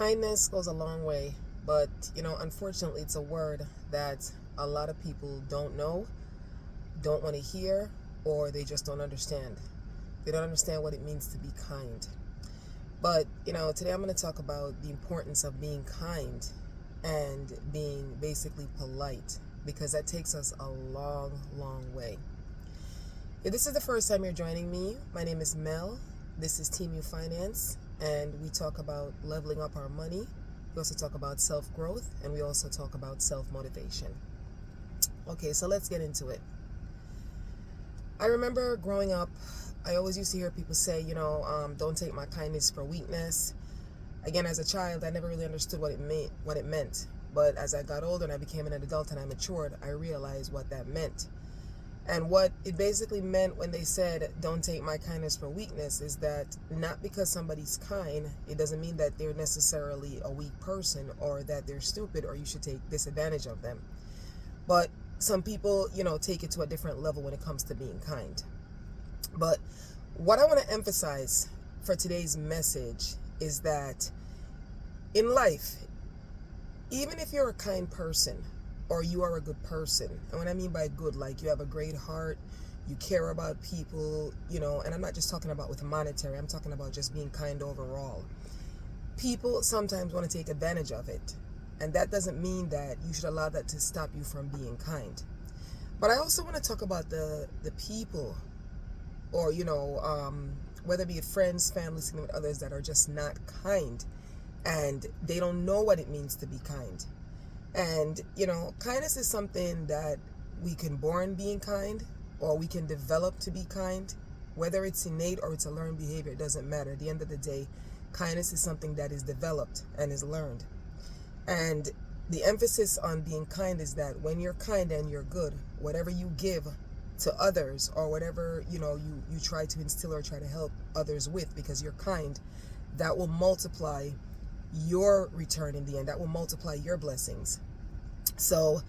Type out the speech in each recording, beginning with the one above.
Kindness goes a long way, but unfortunately, it's a word that a lot of people don't know, don't want to hear, or they just don't understand. They don't understand what it means to be kind. But today I'm going to talk about the importance of being kind and being basically polite, because that takes us a long, long way. If this is the first time you're joining me, my name is Mel. This is Team U Finance, and we talk about leveling up our money. We also talk about self-growth, and we also talk about self-motivation. Okay, so let's get into it. I remember growing up, I always used to hear people say, don't take my kindness for weakness. Again, as a child, I never really understood what it meant. But as I got older and I became an adult and I matured, I realized what that meant. And what it basically meant when they said, don't take my kindness for weakness, is that not because somebody's kind, it doesn't mean that they're necessarily a weak person or that they're stupid or you should take disadvantage of them. But some people, take it to a different level when it comes to being kind. But what I want to emphasize for today's message is that in life, even if you're a kind person, or you are a good person, and what I mean by good, like you have a great heart, you care about people, and I'm not just talking about with monetary, I'm talking about just being kind overall. People sometimes want to take advantage of it, and that doesn't mean that you should allow that to stop you from being kind. But I also want to talk about the people, or whether it be friends, family, significant others that are just not kind, and they don't know what it means to be kind. And, kindness is something that we can born being kind, or we can develop to be kind. Whether it's innate or it's a learned behavior, it doesn't matter. At the end of the day, kindness is something that is developed and is learned. And the emphasis on being kind is that when you're kind and you're good, whatever you give to others, or whatever, you try to instill or try to help others with, because you're kind, that will multiply your return in the end. That will multiply your blessings. So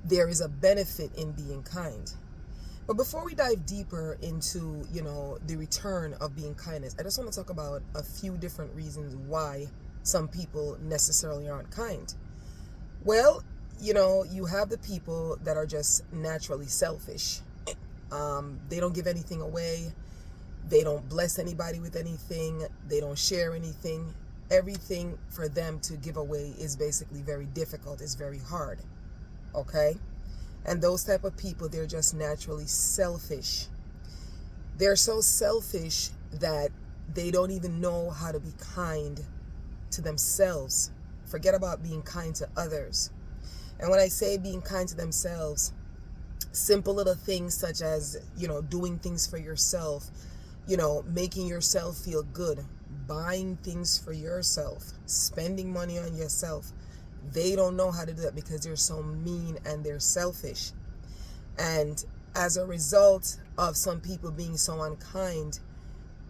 there is a benefit in being kind. But before we dive deeper into, the return of being kindness, I just want to talk about a few different reasons why some people necessarily aren't kind. Well, you have the people that are just naturally selfish. They don't give anything away. They don't bless anybody with anything. They don't share anything. Everything for them to give away is basically very difficult. It's very hard. Okay? And those type of people, they're just naturally selfish. They're so selfish that they don't even know how to be kind to themselves. Forget about being kind to others. And when I say being kind to themselves, simple little things such as, doing things for yourself, making yourself feel good, buying things for yourself, spending money on yourself. They don't know how to do that because they're so mean and they're selfish. And as a result of some people being so unkind,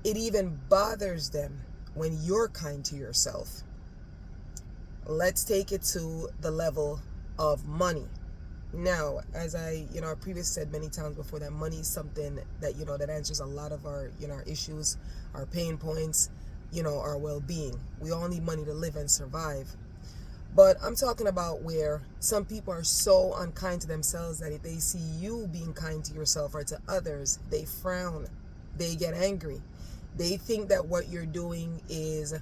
it even bothers them when you're kind to yourself. Let's take it to the level of money. Now, as I previously said many times before, that money is something that, that answers a lot of our, our issues, our pain points, our well-being. We all need money to live and survive. But I'm talking about where some people are so unkind to themselves that if they see you being kind to yourself or to others, they frown. They get angry. They think that what you're doing is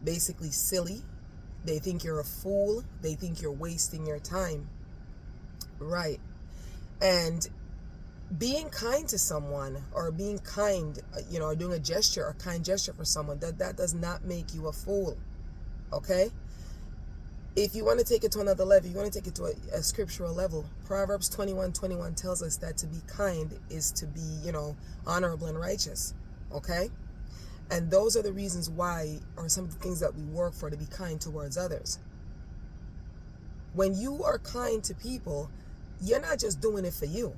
basically silly. They think you're a fool. They think you're wasting your time. Right. And being kind to someone, or being kind, or doing a gesture, a kind gesture for someone, that does not make you a fool. Okay? If you want to take it to another level, you want to take it to a scriptural level, Proverbs 21:21 tells us that to be kind is to be, honorable and righteous. Okay? And those are the reasons why, or some of the things that we work for, to be kind towards others. When you are kind to people, you're not just doing it for you.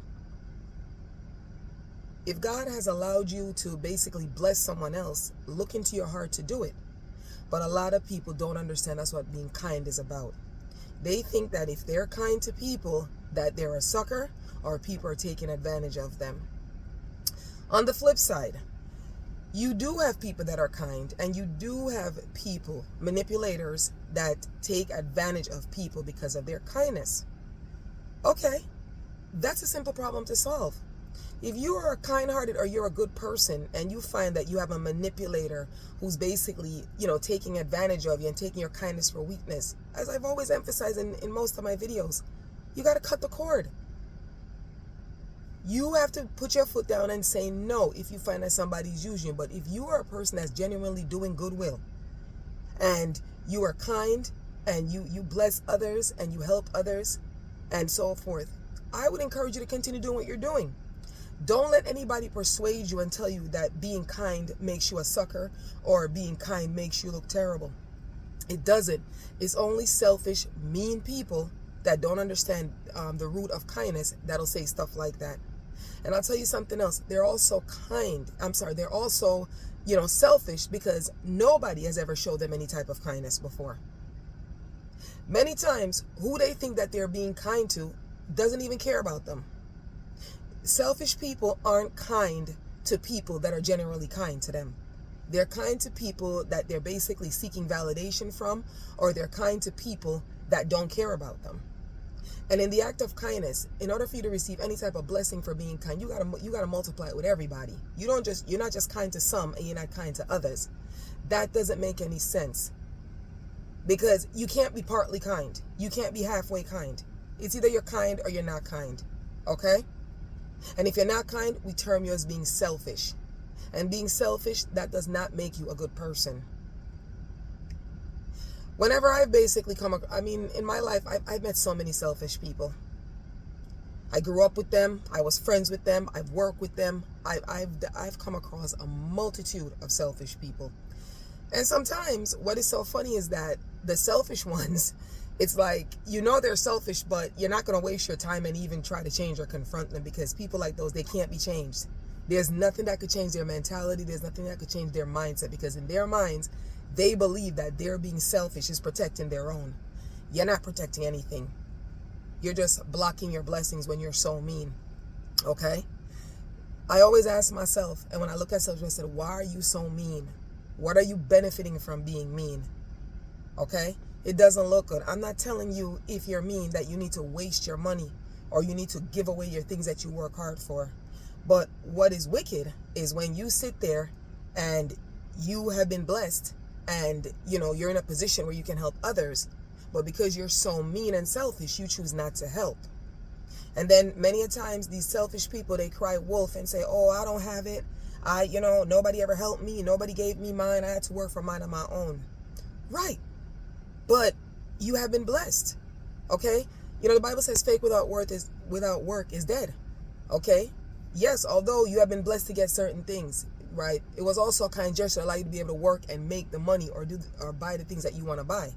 If God has allowed you to basically bless someone else, look into your heart to do it. But a lot of people don't understand that's what being kind is about. They think that if they're kind to people, that they're a sucker, or people are taking advantage of them. On the flip side, You do have people that are kind, and you do have people, manipulators, that take advantage of people because of their kindness. Okay, that's a simple problem to solve. If you are kind-hearted or you're a good person and you find that you have a manipulator who's basically, taking advantage of you and taking your kindness for weakness, as I've always emphasized in most of my videos, you got to cut the cord. You have to put your foot down and say no if you find that somebody's using you. But if you are a person that's genuinely doing goodwill and you are kind and you bless others and you help others and so forth, I would encourage you to continue doing what you're doing. Don't let anybody persuade you and tell you that being kind makes you a sucker or being kind makes you look terrible. It doesn't. It's only selfish, mean people that don't understand the root of kindness that'll say stuff like that. And I'll tell you something else. They're also they're also, selfish because nobody has ever showed them any type of kindness before. Many times, who they think that they're being kind to doesn't even care about them. Selfish people aren't kind to people that are generally kind to them. They're kind to people that they're basically seeking validation from, or they're kind to people that don't care about them. And in the act of kindness, in order for you to receive any type of blessing for being kind, you gotta multiply it with everybody. You're not just kind to some and you're not kind to others. That doesn't make any sense. Because you can't be partly kind. You can't be halfway kind. It's either you're kind or you're not kind. Okay? And if you're not kind, we term you as being selfish. And being selfish, that does not make you a good person. Whenever I've basically in my life, I've met so many selfish people. I grew up with them. I was friends with them. I've worked with them. I've come across a multitude of selfish people. And sometimes what is so funny is that the selfish ones, it's like, they're selfish, but you're not going to waste your time and even try to change or confront them, because people like those, they can't be changed. There's nothing that could change their mentality. There's nothing that could change their mindset, because in their minds, they believe that their being selfish is protecting their own. You're not protecting anything. You're just blocking your blessings when you're so mean. Okay? I always ask myself, and when I look at selfish, I said, why are you so mean? What are you benefiting from being mean? Okay? It doesn't look good. I'm not telling you, if you're mean, that you need to waste your money or you need to give away your things that you work hard for. But what is wicked is when you sit there and you have been blessed and, you're in a position where you can help others, but because you're so mean and selfish, you choose not to help. And then many a times these selfish people, they cry wolf and say, oh, I don't have it. Nobody ever helped me. Nobody gave me mine. I had to work for mine on my own. Right. But you have been blessed. Okay? The Bible says faith without work is dead. Okay? Yes, although you have been blessed to get certain things, right? It was also a kind gesture to allow you to be able to work and make the money or buy the things that you want to buy.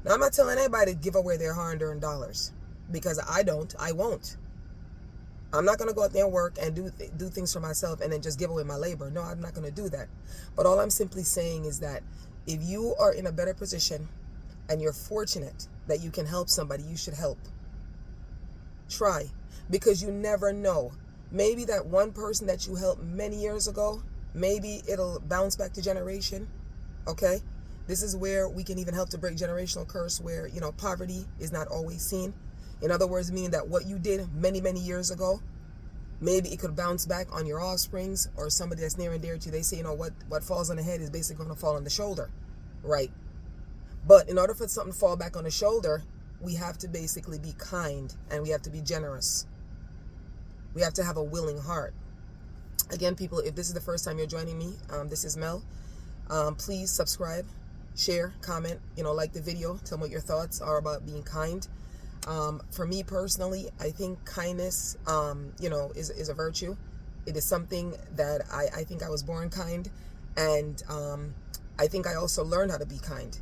Now, I'm not telling anybody to give away their hard-earned dollars, because I won't. I'm not going to go out there and work and do things for myself and then just give away my labor. No, I'm not going to do that. But all I'm simply saying is that if you are in a better position and you're fortunate that you can help somebody, you should help. Try, because you never know. Maybe that one person that you helped many years ago, maybe it'll bounce back to generation. Okay? This is where we can even help to break generational curse where, poverty is not always seen. In other words, meaning that what you did many, many years ago, maybe it could bounce back on your offsprings or somebody that's near and dear to you. They say, what falls on the head is basically going to fall on the shoulder, right? But in order for something to fall back on the shoulder, we have to basically be kind and we have to be generous. We have to have a willing heart. Again, people, if this is the first time you're joining me, this is Mel. Please subscribe, share, comment, like the video. Tell me what your thoughts are about being kind. For me personally, I think kindness, is a virtue. It is something that I think I was born kind. And I think I also learned how to be kind.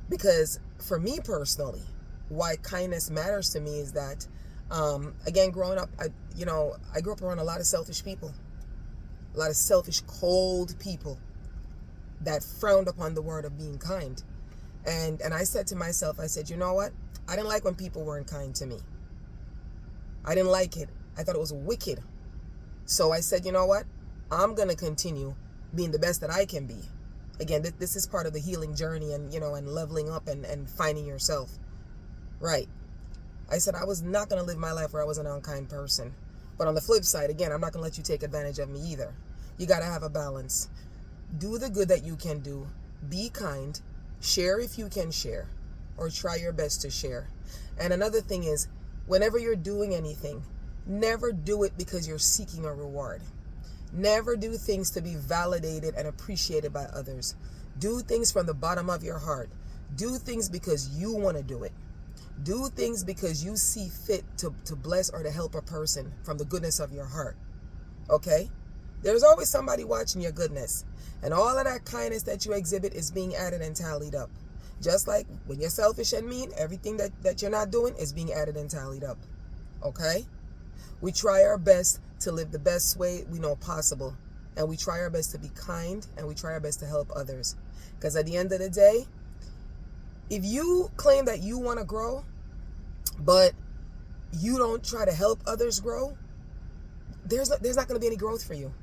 Because for me personally, why kindness matters to me is that, again, growing up, I grew up around a lot of selfish people. A lot of selfish, cold people that frowned upon the word of being kind. And I said to myself, I said, you know what? I didn't like when people weren't kind to me. I didn't like it. I thought it was wicked. So I said, you know what? I'm going to continue being the best that I can be. Again, this is part of the healing journey, and and leveling up and finding yourself. Right. I said I was not going to live my life where I was an unkind person. But on the flip side, again, I'm not going to let you take advantage of me either. You got to have a balance. Do the good that you can do. Be kind. Share if you can share, or try your best to share. And another thing is, whenever you're doing anything, never do it because you're seeking a reward. Never do things to be validated and appreciated by others. Do things from the bottom of your heart. Do things because you want to do it. Do things because you see fit to bless or to help a person from the goodness of your heart. Okay? There's always somebody watching your goodness. And all of that kindness that you exhibit is being added and tallied up. Just like when you're selfish and mean, everything that you're not doing is being added and tallied up. Okay? We try our best to live the best way we know possible. And we try our best to be kind, and we try our best to help others. Because at the end of the day, if you claim that you want to grow, but you don't try to help others grow, there's not going to be any growth for you.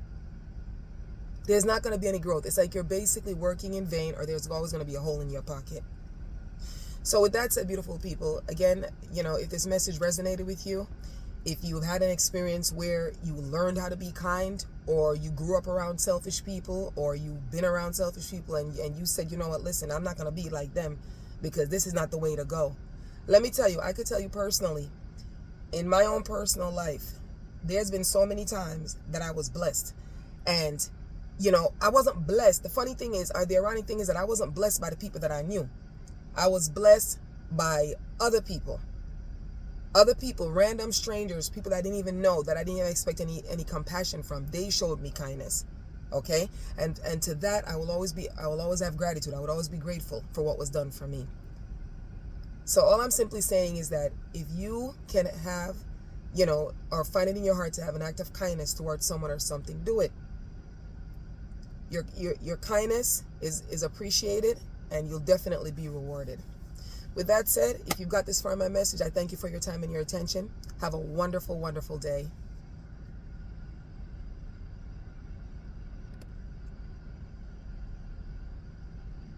There's not going to be any growth. It's like you're basically working in vain, or there's always going to be a hole in your pocket. So with that said, beautiful people, again, if this message resonated with you, if you've had an experience where you learned how to be kind, or you grew up around selfish people, or you've been around selfish people and you said, you know what, listen, I'm not going to be like them because this is not the way to go. Let me tell you, I could tell you personally, in my own personal life, there's been so many times that I was blessed. And, I wasn't blessed. The funny thing is, or the ironic thing is that I wasn't blessed by the people that I knew. I was blessed by other people. Other people, random strangers, people that I didn't even know, that I didn't even expect any compassion from. They showed me kindness. Okay? And to that, I will always have gratitude. I would always be grateful for what was done for me. So all I'm simply saying is that if you can have, or find it in your heart to have an act of kindness towards someone or something, do it. Your kindness is appreciated, and you'll definitely be rewarded. With that said, if you've got this far in my message, I thank you for your time and your attention. Have a wonderful, wonderful day.